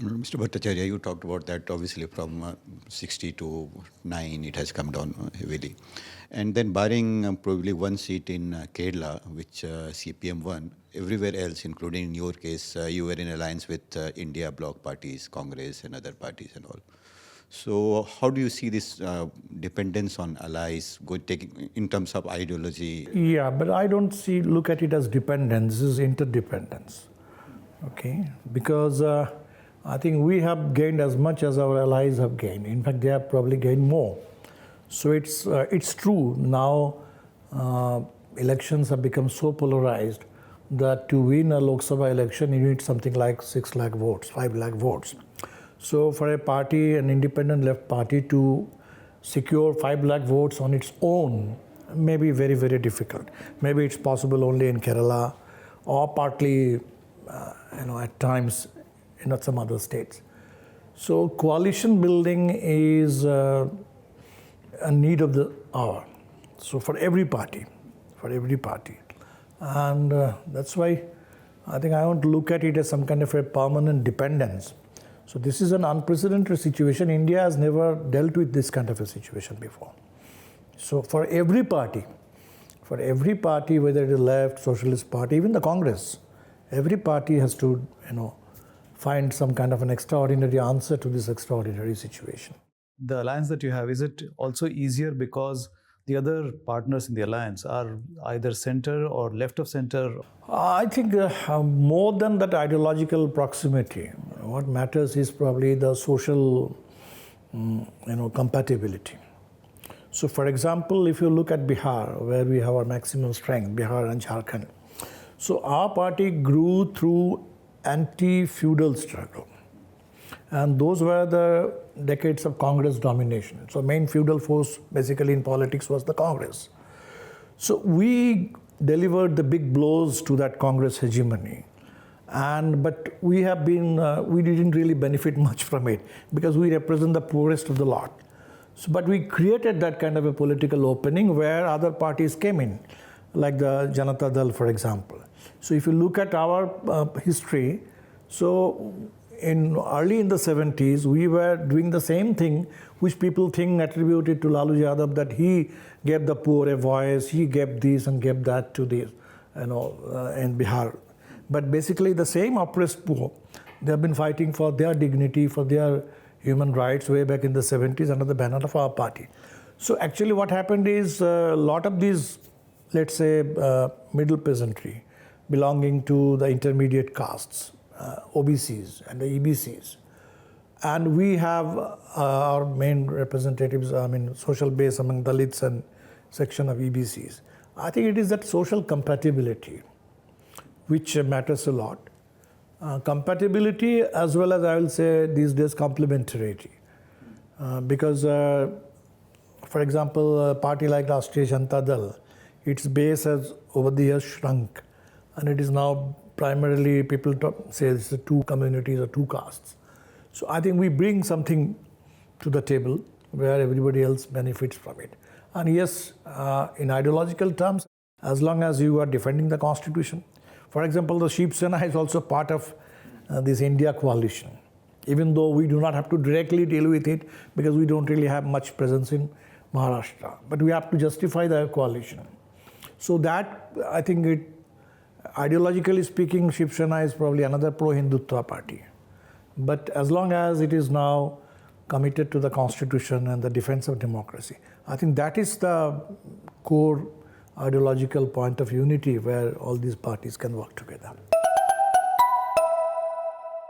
Mr. Bhattacharya, you talked about that obviously from 60 to 9 it has come down heavily. And then barring probably one seat in Kerala, which CPM won, everywhere else, including in your case, you were in alliance with India bloc parties, Congress and other parties and all. So how do you see this dependence on allies taking in terms of ideology? Yeah, but I don't look at it as dependence, this is interdependence. Okay, because I think we have gained as much as our allies have gained. In fact, they have probably gained more. So it's true now. Elections have become so polarized that to win a Lok Sabha election, you need something like 6 lakh votes, 5 lakh votes. So for a party, an independent left party, to secure 5 lakh votes on its own may be very, very difficult. Maybe it's possible only in Kerala or partly, at times in some other states. So coalition building is a need of the hour. So for every party. And that's why I think I want to look at it as some kind of a permanent dependence. So this is an unprecedented situation. India has never dealt with this kind of a situation before. So for every party, whether it is left, socialist party, even the Congress, every party has to, find some kind of an extraordinary answer to this extraordinary situation. The alliance that you have, is it also easier because the other partners in the alliance are either center or left of center? I think more than that ideological proximity, what matters is probably the social, compatibility. So, for example, if you look at Bihar, where we have our maximum strength, Bihar and Jharkhand, so our party grew through anti-feudal struggle. And those were the decades of Congress domination. So main feudal force basically in politics was the Congress. So we delivered the big blows to that Congress hegemony. But we didn't really benefit much from it because we represent the poorest of the lot. So, but we created that kind of a political opening where other parties came in, like the Janata Dal, for example. So if you look at our history, so early in the 70s, we were doing the same thing which people think attributed to Lalu Yadav, that he gave the poor a voice, he gave this and gave that to this, in Bihar. But basically the same oppressed poor, they have been fighting for their dignity, for their human rights way back in the 70s under the banner of our party. So actually what happened is a lot of these, let's say, middle peasantry belonging to the intermediate castes, OBCs and the EBCs. And we have our main representatives, social base among Dalits and section of EBCs. I think it is that social compatibility which matters a lot. Compatibility as well as, I will say these days, complementarity. Because, for example, a party like Rashtriya Janata Dal, its base has over the years shrunk. And it is now primarily, people say it's two communities or two castes. So I think we bring something to the table where everybody else benefits from it. And yes, in ideological terms, as long as you are defending the constitution. For example, the Shiv Sena is also part of this India coalition, even though we do not have to directly deal with it because we don't really have much presence in Maharashtra. But we have to justify the coalition. So that, I think, ideologically speaking, Shiv Sena is probably another pro-Hindutva party. But as long as it is now committed to the constitution and the defense of democracy, I think that is the core ideological point of unity where all these parties can work together.